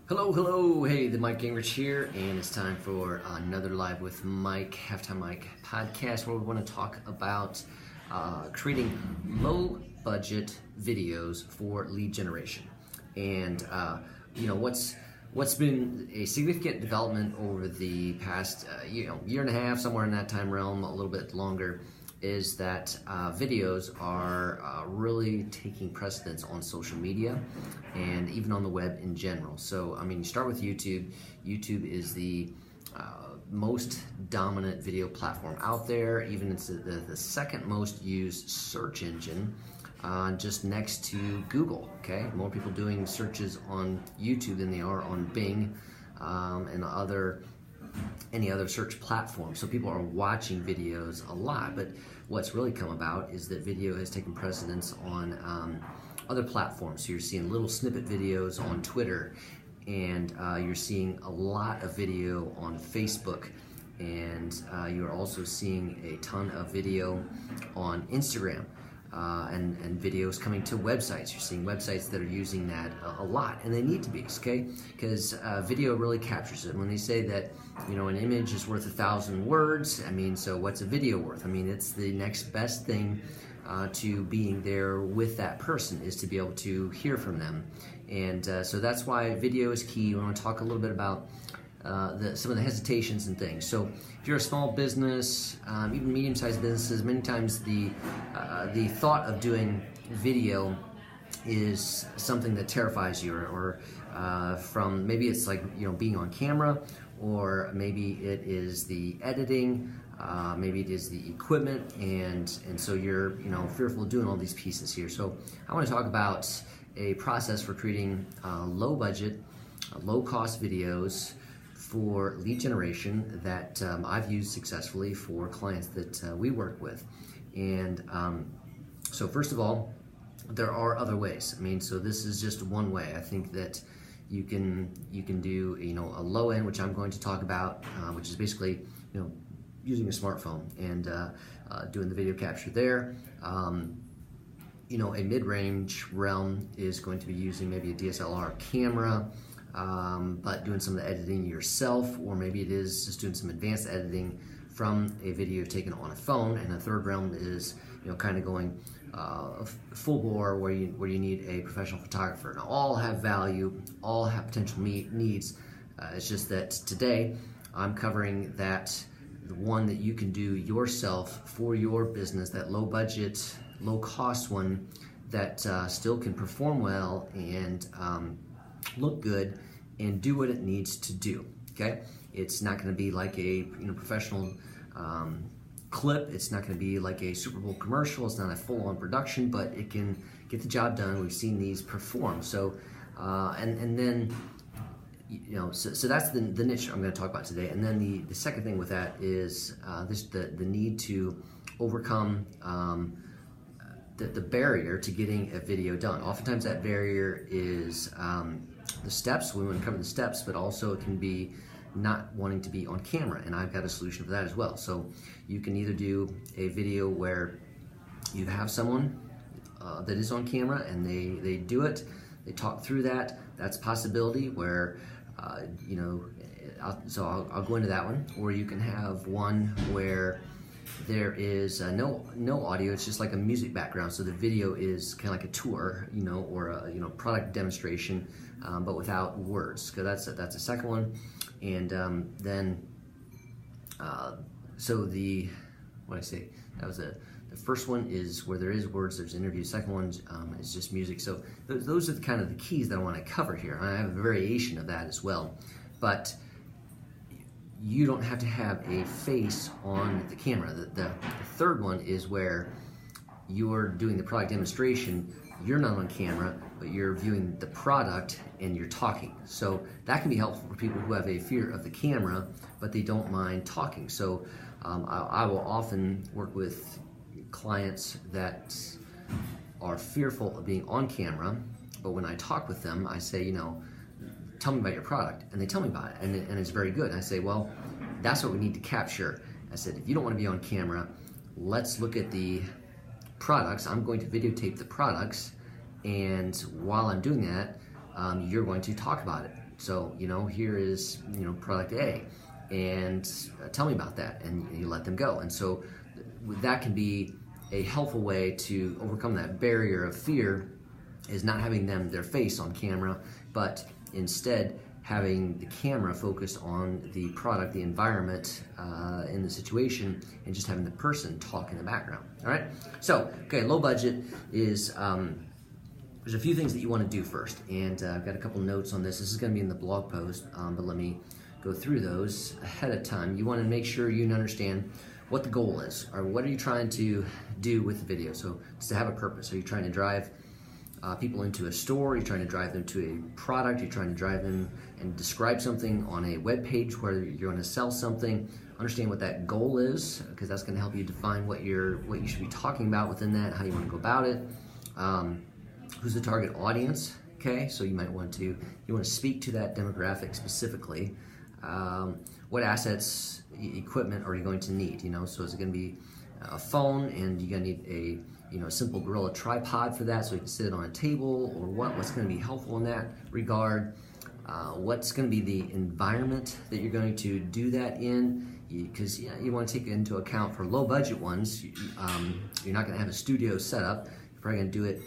Hello, hey, the Mike Gingerich here, and it's time for another Live with Mike, Halftime Mike podcast, where we want to talk about creating low-budget videos for lead generation. And, what's been a significant development over the past, year and a half, somewhere in that time realm, a little bit longer, is that videos are really taking precedence on social media and even on the web in general. So, I mean, you start with YouTube. YouTube is the most dominant video platform out there. Even it's the second most used search engine, just next to Google. Okay, more people doing searches on YouTube than they are on Bing and any other search platform. So people are watching videos a lot, but what's really come about is that video has taken precedence on other platforms. So you're seeing little snippet videos on Twitter, and you're seeing a lot of video on Facebook, and you're also seeing a ton of video on Instagram. And videos coming to websites. You're seeing websites that are using that a lot, and they need to be, okay? Because video really captures it. When they say that, an image is worth 1,000 words, I mean, so what's a video worth? I mean, it's the next best thing to being there with that person, is to be able to hear from them. And so that's why video is key. We want to talk a little bit about some of the hesitations and things. So if you're a small business, even medium-sized businesses, many times the thought of doing video is something that terrifies you, or from maybe it's like being on camera, or maybe it is the editing, maybe it is the equipment, and so you're fearful of doing all these pieces here. So I want to talk about a process for creating low-budget, low-cost videos for lead generation that I've used successfully for clients that we work with. And so first of all, there are other ways. I mean, so this is just one way. I think that you can do a low end, which I'm going to talk about, which is basically using a smartphone and doing the video capture there. A mid-range realm is going to be using maybe a DSLR camera, but doing some of the editing yourself, or maybe it is just doing some advanced editing from a video taken on a phone. And the third realm is kind of going full bore, where you need a professional photographer. Now, all have value, all have potential needs. It's just that today I'm covering the one that you can do yourself for your business, that low budget, low cost one that still can perform well and look good and do what it needs to do. Okay, it's not going to be like a professional clip. It's not going to be like a Super Bowl commercial. It's not a full-on production, but it can get the job done. We've seen these perform. So and then so that's the niche I'm going to talk about today. And then the second thing with that is the need to overcome the barrier to getting a video done. Oftentimes that barrier is the steps. We want to cover the steps, but also it can be not wanting to be on camera, and I've got a solution for that as well. So you can either do a video where you have someone that is on camera and they do it, they talk through that. That's a possibility where so I'll go into that one. Or you can have one where there is no audio. It's just like a music background. So the video is kind of like a tour, or a product demonstration, but without words. So that's a second one. And then so the first one is where there is words. There's interview. Second one is just music. So those are kind of the keys that I want to cover here. I have a variation of that as well, but you don't have to have a face on the camera. The third one is where you're doing the product demonstration. You're not on camera, but you're viewing the product and you're talking. So that can be helpful for people who have a fear of the camera, but they don't mind talking. So I will often work with clients that are fearful of being on camera, but when I talk with them, I say, tell me about your product, and they tell me about it, and it's very good. And I say, well, that's what we need to capture. I said, if you don't want to be on camera, let's look at the products. I'm going to videotape the products, and while I'm doing that, you're going to talk about it. So, here is, product A, and tell me about that, and you let them go. And so that can be a helpful way to overcome that barrier of fear, is not having their face on camera, but instead having the camera focused on the product, the environment, in the situation, and just having the person talk in the background. All right. So, okay, low budget is there's a few things that you want to do first, and I've got a couple notes on this. This is going to be in the blog post, but let me go through those ahead of time. You want to make sure you understand what the goal is, or what are you trying to do with the video. So it's to have a purpose. Are you trying to drive people into a store? Are you trying to drive them to a product? Are you trying to drive them and describe something on a web page where you're going to sell something? Understand what that goal is, because that's going to help you define what you should be talking about within that, how you want to go about it. Who's the target audience? Okay, so you might want to speak to that demographic specifically. What assets, equipment are you going to need? So is it going to be a phone, and you're going to need a simple Gorilla tripod for that, so you can sit it on a table, or what's going to be helpful in that regard? What's going to be the environment that you're going to do that in? Because you want to take into account for low budget ones, you're not going to have a studio set up. You're probably going to do it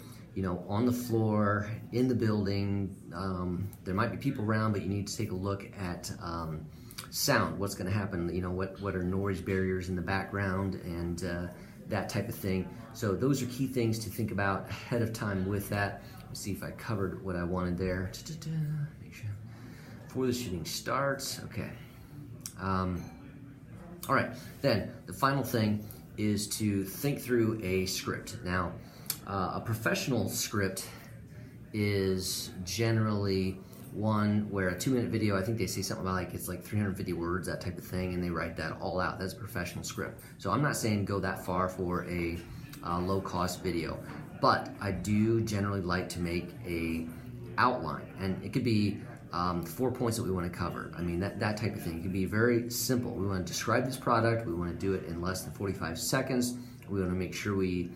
on the floor, in the building. There might be people around, but you need to take a look at sound. What's going to happen? What are noise barriers in the background, and that type of thing. So those are key things to think about ahead of time with that. Let's see if I covered what I wanted there. Make sure before the shooting starts. Okay. All right. Then the final thing is to think through a script. Now, a professional script is generally one where a 2-minute video, I think they say something about it's like 350 words, that type of thing, and they write that all out. That's a professional script. So I'm not saying go that far for a low-cost video, but I do generally like to make a outline, and it could be 4 points that we want to cover. I mean, that type of thing. It can be very simple. We want to describe this product. We want to do it in less than 45 seconds. We want to make sure we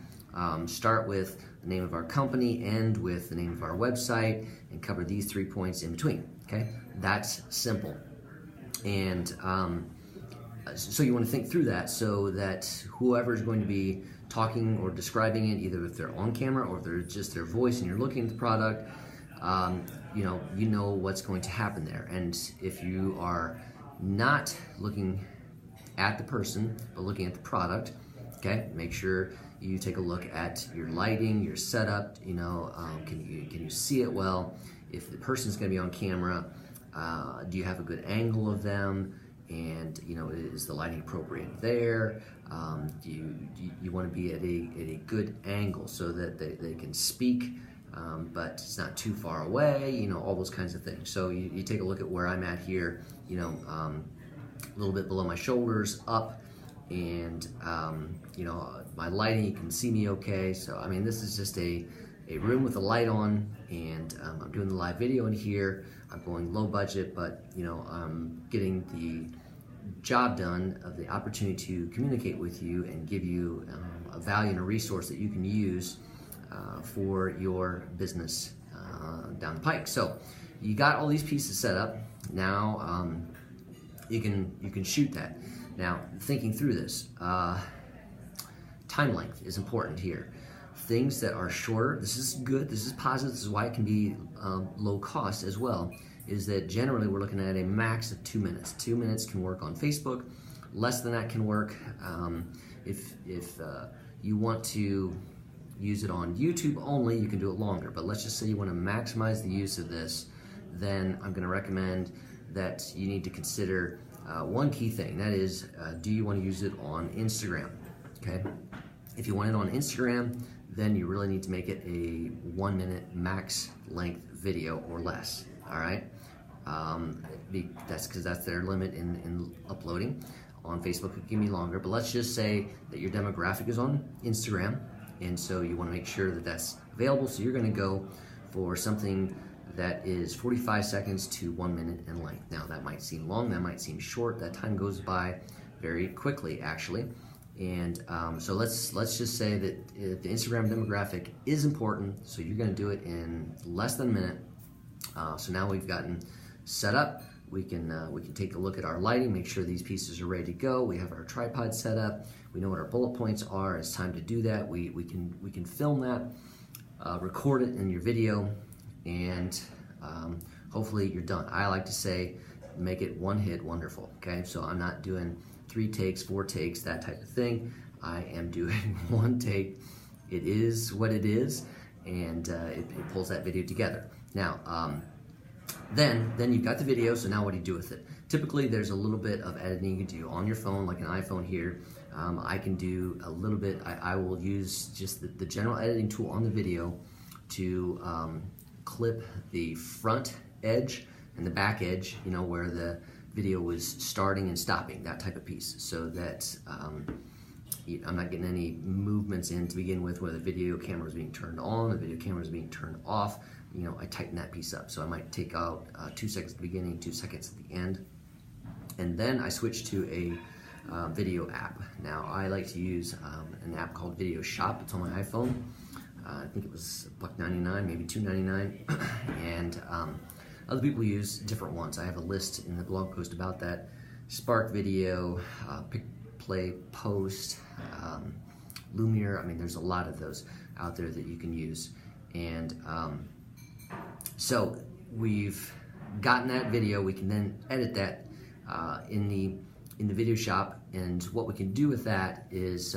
start with the name of our company, end with the name of our website, and cover these 3 points in between. Okay, that's simple. And so you want to think through that, so that whoever is going to be talking or describing it, either if they're on camera or if they're just their voice and you're looking at the product, you know what's going to happen there. And if you are not looking at the person but looking at the product, okay, make sure you take a look at your lighting, your setup. Can you see it well? If the person's going to be on camera, do you have a good angle of them? And is the lighting appropriate there? Do you want to be at a good angle so that they can speak, but it's not too far away? All those kinds of things. So you take a look at where I'm at here. A little bit below my shoulders, up, and my lighting, you can see me okay. So I mean, this is just a room with a light on, and I'm doing the live video in here. I'm going low budget, but I'm getting the job done, of the opportunity to communicate with you and give you a value and a resource that you can use for your business down the pike. So you got all these pieces set up. Now you can shoot that. Now, thinking through this, time length is important here. Things that are shorter, this is good, this is positive, this is why it can be low cost as well, is that generally we're looking at a max of 2 minutes. 2 minutes can work on Facebook, less than that can work. If you want to use it on YouTube only, you can do it longer, but let's just say you want to maximize the use of this, then I'm going to recommend that you need to consider one key thing. That is, do you want to use it on Instagram? Okay. If you want it on Instagram, then you really need to make it a 1 minute max length video or less. All right. That's because that's their limit in uploading. On Facebook, it can be longer, but let's just say that your demographic is on Instagram, and so you want to make sure that that's available. So you're going to go for something that is 45 seconds to 1 minute in length. Now, that might seem long, that might seem short. That time goes by very quickly, actually. And so let's just say that the Instagram demographic is important, so you're going to do it in less than a minute. So now we've gotten set up. We can take a look at our lighting, make sure these pieces are ready to go. We have our tripod set up. We know what our bullet points are. It's time to do that. We can film that, record it in your video, and hopefully you're done. I like to say, make it one hit wonderful. Okay, so I'm not doing 3 takes, 4 takes, that type of thing. I am doing 1 take. It is what it is, and it pulls that video together. Now, then you've got the video, so now what do you do with it? Typically, there's a little bit of editing you can do on your phone, like an iPhone here. I can do a little bit. I will use just the general editing tool on the video to clip the front edge and the back edge, you know, where the video was starting and stopping, that type of piece, so that I'm not getting any movements in to begin with where the video camera is being turned on, the video camera is being turned off. You know, I tighten that piece up. So I might take out 2 seconds at the beginning, 2 seconds at the end. And then I switch to a video app. Now, I like to use an app called Video Shop. It's on my iPhone. I think it was $1.99, maybe $2.99. And other people use different ones. I have a list in the blog post about that. Spark Video, Pick, Play, Post, Lumiere. I mean, there's a lot of those out there that you can use. And so we've gotten that video. We can then edit that in the video shop, and what we can do with that is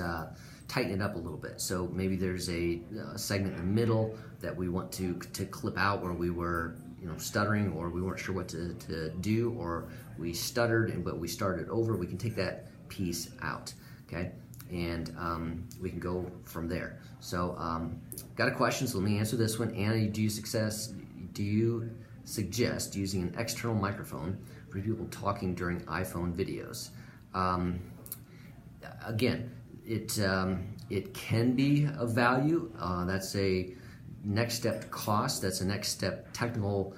tighten it up a little bit. So maybe there's a segment in the middle that we want to clip out where we were, you know, stuttering, or we weren't sure what to do, or we stuttered but we started over. We can take that piece out, okay, and we can go from there. So got a question, so let me answer this one. Anna, do you suggest using an external microphone for people talking during iPhone videos? Again, it can be of value. That's a next step cost. That's a next step technical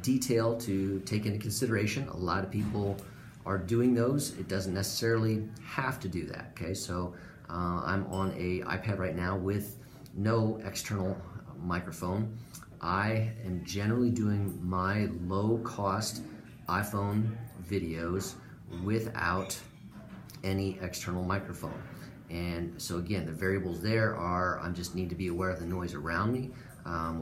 detail to take into consideration. A lot of people are doing those. It doesn't necessarily have to do that. Okay, so I'm on a iPad right now with no external microphone. I am generally doing my low-cost iPhone videos without any external microphone. And so again, the variables there are, I just need to be aware of the noise around me,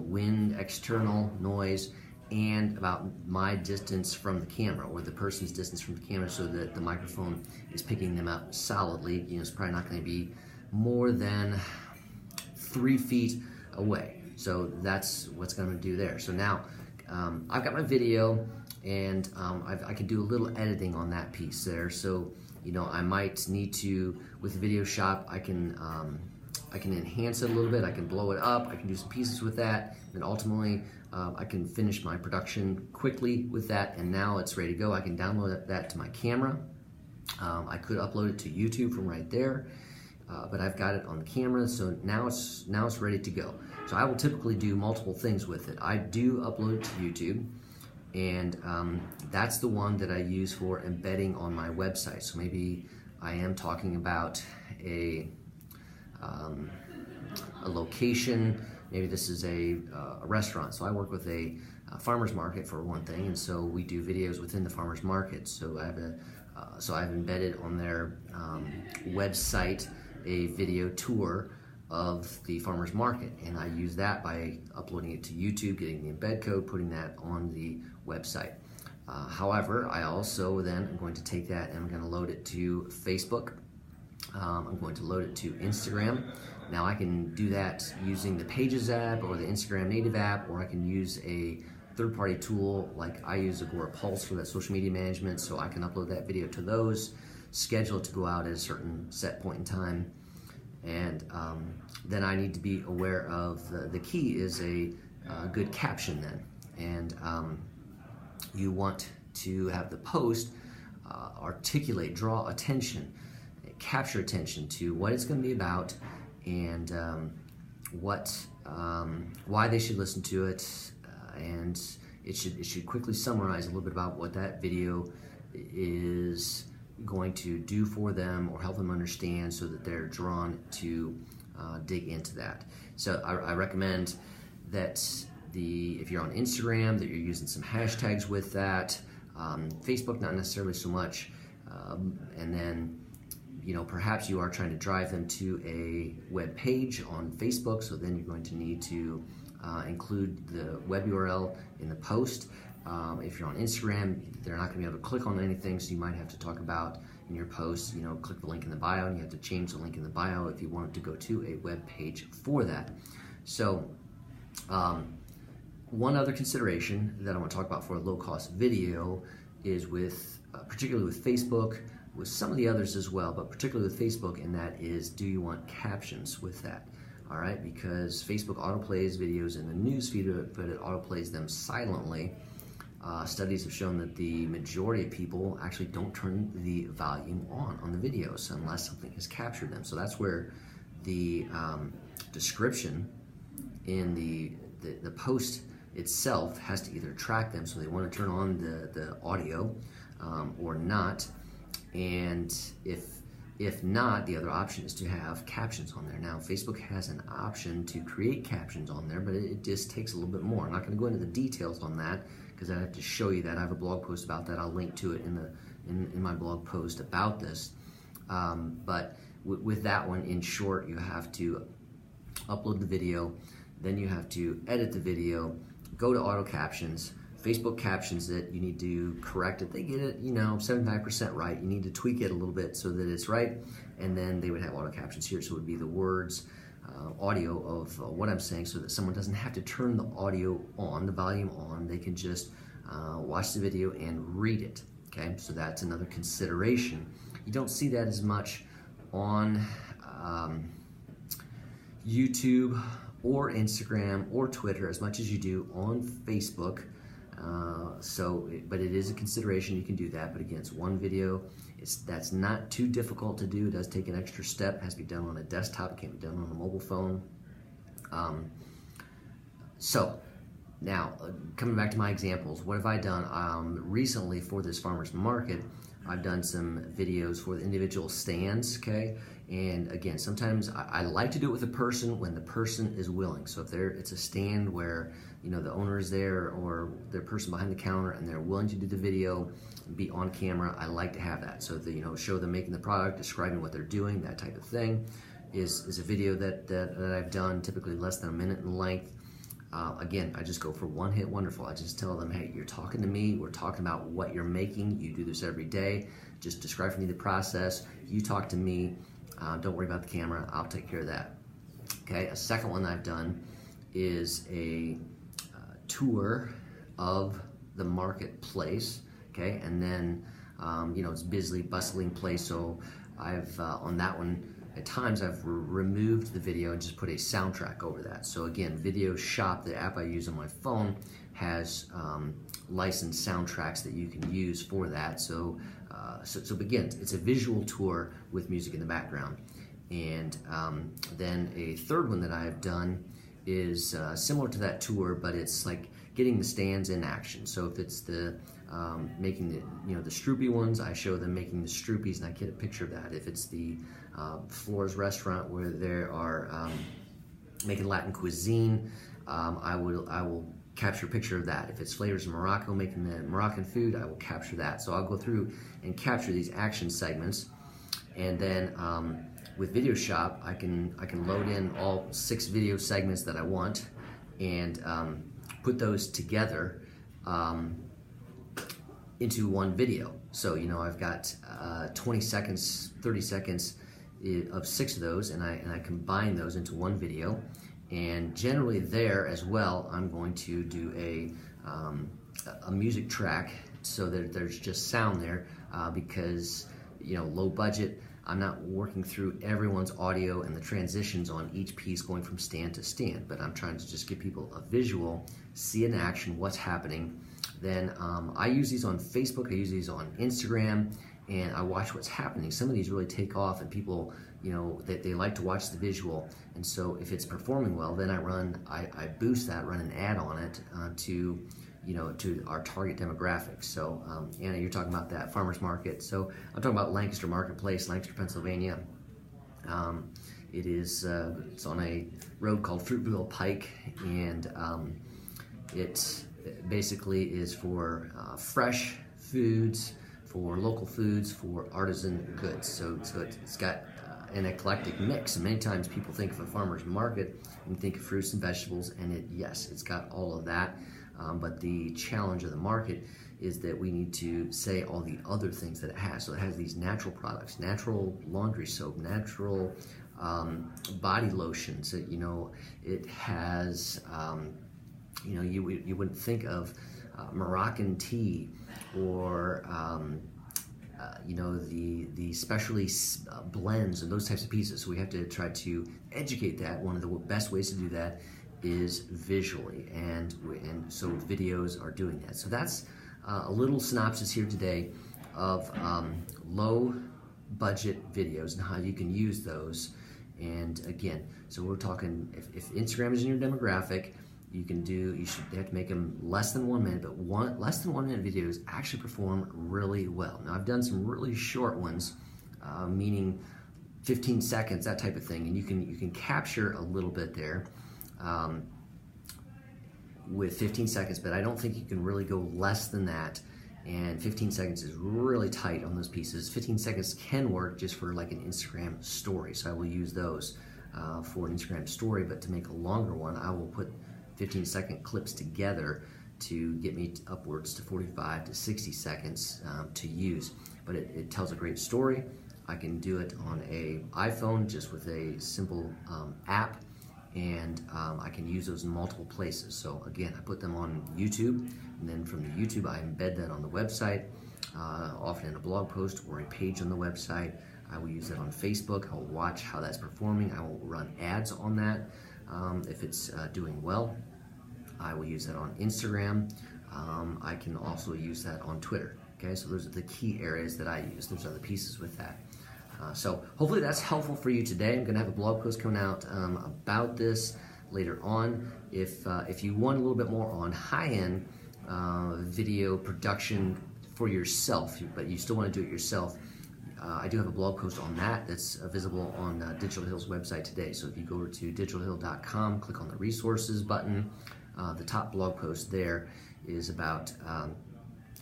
wind, external noise, and about my distance from the camera, or the person's distance from the camera, so that the microphone is picking them up solidly. You know, it's probably not going to be more than 3 feet away. So that's what's going to do there. So now I've got my video, and I can do a little editing on that piece there. So, you know, I might need to, with the Video Shop, I can enhance it a little bit. I can blow it up. I can do some pieces with that, and ultimately I can finish my production quickly with that. And now it's ready to go. I can download that to my camera. I could upload it to YouTube from right there, but I've got it on the camera, so now it's ready to go. So I will typically do multiple things with it. I do upload it to YouTube, and that's the one that I use for embedding on my website. So maybe I am talking about a location. Maybe this is a restaurant. So I work with a farmer's market for one thing, and so we do videos within the farmer's market. So I've embedded on their website a video tour of the farmer's market, and I use that by uploading it to YouTube, getting the embed code, putting that on the website. However, I also then am going to take that and I'm going to load it to Facebook. I'm going to load it to Instagram. Now I can do that using the Pages app or the Instagram native app, or I can use a third-party tool like I use Agora Pulse for that social media management, so I can upload that video to those, schedule it to go out at a certain set point in time. And then I need to be aware of the key is a good caption then. And you want to have the post articulate, draw attention, capture attention to what it's going to be about, and why they should listen to it, and it should quickly summarize a little bit about what that video is going to do for them or help them understand, so that they're drawn to dig into that. So I recommend that if you're on Instagram, that you're using some hashtags with that. Facebook, not necessarily so much. And then, perhaps you are trying to drive them to a web page on Facebook, so then you're going to need to include the web URL in the post. If you're on Instagram, they're not going to be able to click on anything, so you might have to talk about in your post, click the link in the bio, and you have to change the link in the bio if you want it to go to a web page for that. So one other consideration that I want to talk about for a low-cost video is particularly with Facebook, with some of the others as well, but particularly with Facebook, and that is, do you want captions with that? All right, because Facebook autoplays videos in the news feed, but it autoplays them silently. Studies have shown that the majority of people actually don't turn the volume on the videos unless something has captured them. So that's where the description in the post itself has to either track them, so they want to turn on the audio or not. And if not, the other option is to have captions on there. Now, Facebook has an option to create captions on there, but it just takes a little bit more. I'm not going to go into the details on that because I have to show you that. I have a blog post about that. I'll link to it in my blog post about this. But with that one, in short, you have to upload the video, then you have to edit the video, go to auto captions. Facebook captions it, you need to correct it. They get it, 75% right. You need to tweak it a little bit so that it's right, and then they would have auto captions here. So it would be the words, audio of what I'm saying, so that someone doesn't have to turn the audio on, the volume on. They can just watch the video and read it, okay? So that's another consideration. You don't see that as much on YouTube or Instagram or Twitter as much as you do on Facebook. But it is a consideration. You can do that, but again, it's one video. That's not too difficult to do. It does take an extra step. It has to be done on a desktop. It can't be done on a mobile phone. So now, coming back to my examples, what have I done? Recently for this farmer's market, I've done some videos for the individual stands, okay? And again, sometimes I like to do it with a person when the person is willing. So if it's a stand where the owner is there, or the person behind the counter, and they're willing to do the video and be on camera, I like to have that. So that, show them making the product, describing what they're doing, that type of thing is a video that I've done, typically less than a minute in length. Again, I just go for one hit wonderful. I just tell them, hey, you're talking to me, we're talking about what you're making, you do this every day, just describe for me the process, you talk to me, don't worry about the camera, I'll take care of that. Okay, a second one I've done is a tour of the marketplace, okay, and then it's a busy, bustling place, so I've on that one, at times I've removed the video and just put a soundtrack over that. So again, Video Shop, the app I use on my phone, has licensed soundtracks that you can use for that. So again, it's a visual tour with music in the background. And then a third one that I have done is similar to that tour, but it's like getting the stands in action. So if it's the making the Stroopy ones, I show them making the Stroopies, and I get a picture of that. If it's the Flora's restaurant where they are making Latin cuisine, I will capture a picture of that. If it's Flavors of Morocco, making the Moroccan food, I will capture that. So I'll go through and capture these action segments, and then with Video Shop, I can load in all 6 video segments that I want and put those together into one video. So I've got 20 seconds, 30 seconds of 6 of those, and I combine those into one video. And generally there as well, I'm going to do a music track so that there's just sound there because low budget. I'm not working through everyone's audio and the transitions on each piece going from stand to stand, but I'm trying to just give people a visual, see in action what's happening. Then I use these on Facebook, I use these on Instagram, and I watch what's happening. Some of these really take off, and people, they like to watch the visual. And so if it's performing well, then I boost that, run an ad on it to our target demographics. So Anna, you're talking about that farmer's market. So I'm talking about Lancaster Marketplace, Lancaster, Pennsylvania. It's on a road called Fruitville Pike, and It basically is for fresh foods, for local foods, for artisan goods. So it's got an eclectic mix. And many times people think of a farmer's market and think of fruits and vegetables, and yes, it's got all of that. But the challenge of the market is that we need to say all the other things that it has. So it has these natural products, natural laundry soap, natural body lotions. It has, you wouldn't think of Moroccan tea or the specialty blends and those types of pieces. So we have to try to educate that. One of the best ways to do that is visually, and so videos are doing that. So that's a little synopsis here today of low budget videos and how you can use those. And again, so we're talking, if Instagram is in your demographic, you have to make them less than 1 minute, but less than 1 minute videos actually perform really well. Now I've done some really short ones, meaning 15 seconds, that type of thing, and you can capture a little bit there with 15 seconds, but I don't think you can really go less than that, and 15 seconds is really tight on those pieces. 15 seconds can work just for like an Instagram story, so I will use those for an Instagram story, but to make a longer one, I will put 15-second clips together to get me upwards to 45 to 60 seconds to use. But it tells a great story. I can do it on an iPhone just with a simple app, and I can use those in multiple places. So again, I put them on YouTube, and then from the YouTube I embed that on the website, often in a blog post or a page on the website. I will use that on Facebook. I'll watch how that's performing. I will run ads on that if it's doing well. I will use that on Instagram. I can also use that on Twitter. Okay, so those are the key areas that I use. Those are the pieces with that. So hopefully that's helpful for you today. I'm going to have a blog post coming out about this later on. If you want a little bit more on high-end video production for yourself, but you still want to do it yourself, I do have a blog post on that that's visible on Digital Hill's website today. So if you go over to digitalhill.com, click on the resources button, the top blog post there is about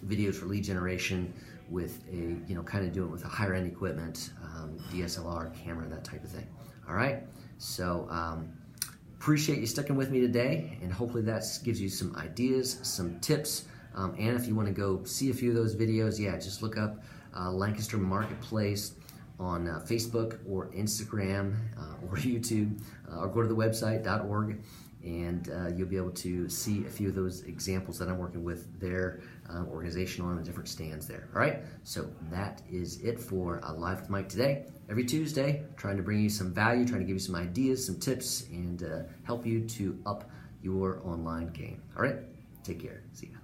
videos for lead generation with kind of doing it with a higher end equipment, DSLR camera, that type of thing. All right, so appreciate you sticking with me today, and hopefully that gives you some ideas, some tips, and if you want to go see a few of those videos, just look up Lancaster Marketplace on Facebook or Instagram or YouTube, or go to the website.org, and you'll be able to see a few of those examples that I'm working with their organization on the different stands there. All right, so that is it for Live with Mike today. Every Tuesday, trying to bring you some value, trying to give you some ideas, some tips, and help you to up your online game. All right, take care. See ya.